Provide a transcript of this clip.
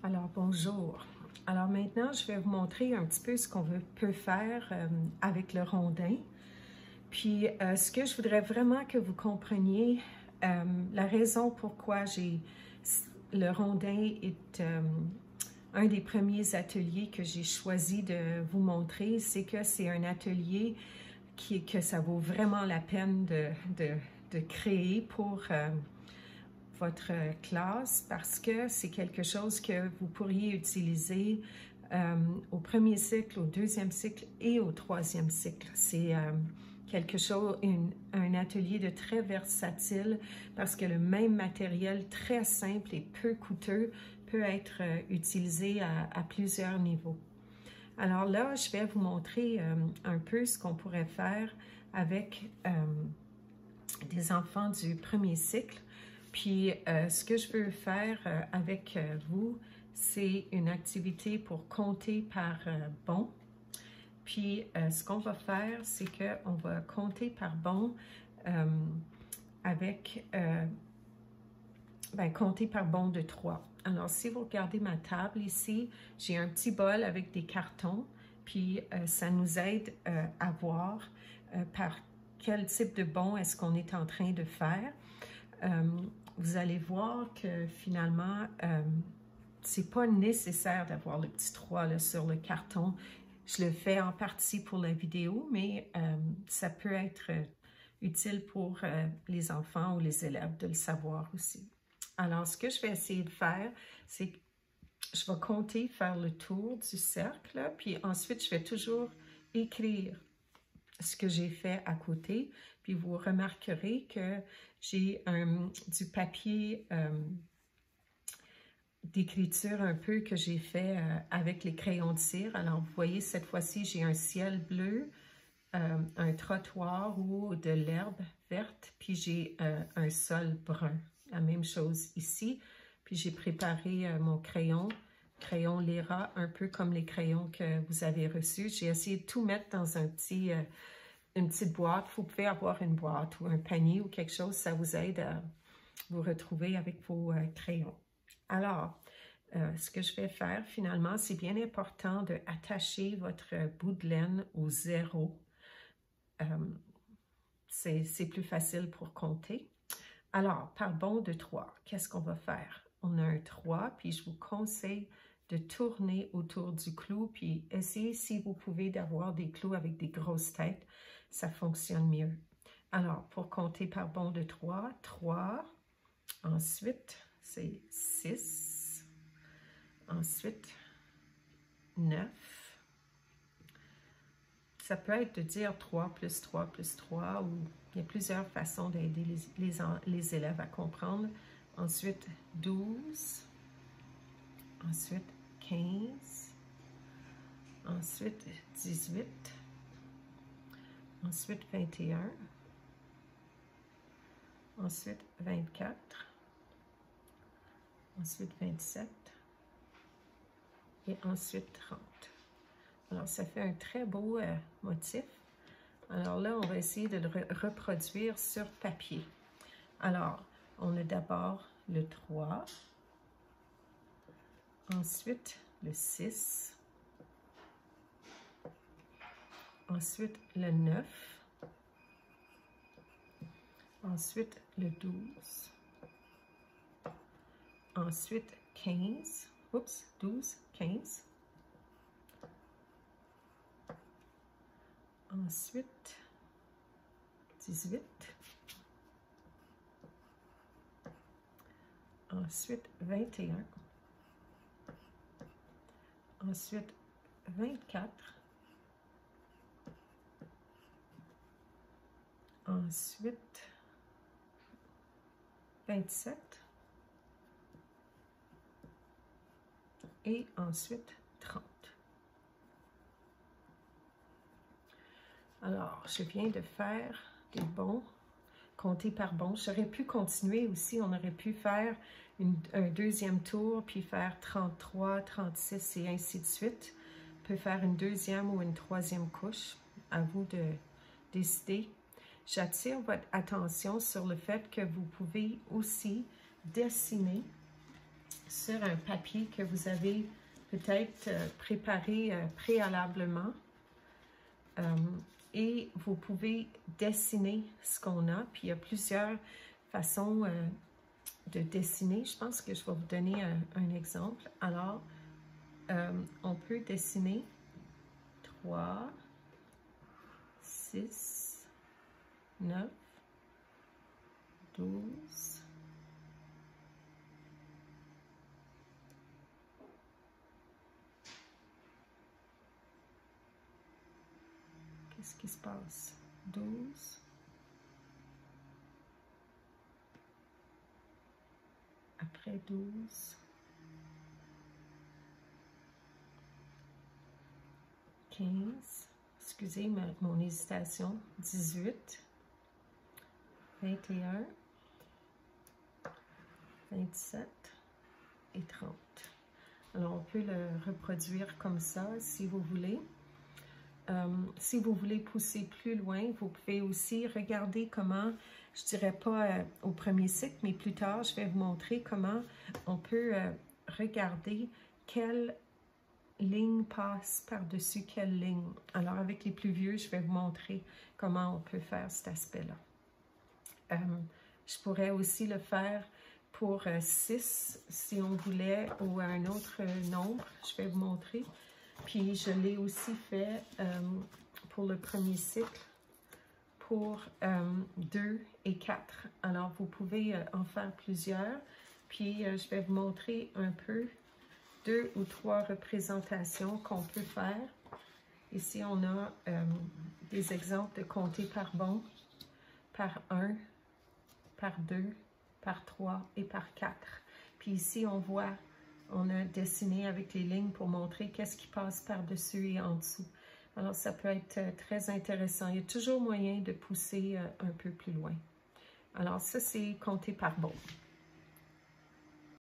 Alors, bonjour. Alors maintenant, je vais vous montrer un petit peu ce qu'on peut faire avec le rondin. Puis, ce que je voudrais vraiment que vous compreniez, la raison pourquoi le rondin est un des premiers ateliers que j'ai choisi de vous montrer, c'est que c'est un atelier que ça vaut vraiment la peine de créer pour votre classe parce que c'est quelque chose que vous pourriez utiliser au premier cycle, au deuxième cycle et au troisième cycle. C'est quelque chose, un atelier de très versatile parce que le même matériel très simple et peu coûteux peut être utilisé à plusieurs niveaux. Alors là, je vais vous montrer un peu ce qu'on pourrait faire avec des enfants du premier cycle. Puis, ce que je veux faire avec vous, c'est une activité pour compter par bon. Puis, ce qu'on va faire, c'est qu'on va compter par bon avec, compter par bon de 3. Alors, si vous regardez ma table ici, j'ai un petit bol avec des cartons. Puis, ça nous aide à voir par quel type de bon est-ce qu'on est en train de faire. Vous allez voir que finalement, c'est pas nécessaire d'avoir le petit 3 là, sur le carton. Je le fais en partie pour la vidéo, mais ça peut être utile pour les enfants ou les élèves de le savoir aussi. Alors, ce que je vais essayer de faire, c'est que je vais compter, faire le tour du cercle, puis ensuite, je vais toujours écrire ce que j'ai fait à côté. Puis vous remarquerez que j'ai du papier d'écriture un peu que j'ai fait avec les crayons de cire. Alors vous voyez, cette fois-ci, j'ai un ciel bleu, un trottoir ou de l'herbe verte, puis j'ai un sol brun. La même chose ici. Puis j'ai préparé mon crayon Lyra, un peu comme les crayons que vous avez reçus. J'ai essayé de tout mettre dans une petite boîte. Vous pouvez avoir une boîte ou un panier ou quelque chose, ça vous aide à vous retrouver avec vos crayons. Alors, ce que je vais faire finalement, c'est bien important d'attacher votre bout de laine au 0. C'est plus facile pour compter. Alors, par bon de 3, qu'est-ce qu'on va faire? On a un 3, puis je vous conseille de tourner autour du clou, puis essayez si vous pouvez d'avoir des clous avec des grosses têtes, ça fonctionne mieux. Alors, pour compter par bon de 3, 3, ensuite c'est 6, ensuite 9. Ça peut être de dire 3 plus 3 plus 3, ou il y a plusieurs façons d'aider les élèves à comprendre. Ensuite 12, ensuite 15, ensuite 18, ensuite 21, ensuite 24, ensuite 27 et ensuite 30. Alors, ça fait un très beau motif. Alors là, on va essayer de le reproduire sur papier. Alors, on a d'abord le 3, ensuite le 6, ensuite le 9, ensuite le 12, ensuite 15, oups, 12, 15, ensuite 18, ensuite 21, ensuite 24, ensuite 27 et ensuite 30. Alors, je viens de faire des bons, compter par bon. J'aurais pu continuer aussi, on aurait pu faire un deuxième tour, puis faire 33, 36 et ainsi de suite. On peut faire une deuxième ou une troisième couche, à vous de décider. J'attire votre attention sur le fait que vous pouvez aussi dessiner sur un papier que vous avez peut-être préparé préalablement. Et vous pouvez dessiner ce qu'on a. Puis il y a plusieurs façons de dessiner. Je pense que je vais vous donner un exemple. Alors, on peut dessiner 3, 6, 9, 12, 'Qu'est-ce qui se passe? 12. Après 12. 15. Excusez mon hésitation. 18. 21. 27. Et 30. Alors, on peut le reproduire comme ça, si vous voulez. Si vous voulez pousser plus loin, vous pouvez aussi regarder comment, je dirais pas au premier cycle, mais plus tard, je vais vous montrer comment on peut regarder quelle ligne passe par-dessus quelle ligne. Alors, avec les plus vieux, je vais vous montrer comment on peut faire cet aspect-là. Je pourrais aussi le faire pour 6, si on voulait, ou un autre nombre. Je vais vous montrer. Puis, je l'ai aussi fait pour le premier cycle, pour 2 et 4. Alors, vous pouvez en faire plusieurs. Puis, je vais vous montrer un peu 2 ou 3 représentations qu'on peut faire. Ici, on a des exemples de compter par bon, par 1, par 2, par 3 et par 4. Puis ici, on voit, on a dessiné avec les lignes pour montrer qu'est-ce qui passe par-dessus et en dessous. Alors, ça peut être très intéressant. Il y a toujours moyen de pousser un peu plus loin. Alors, ça, c'est compter par bon.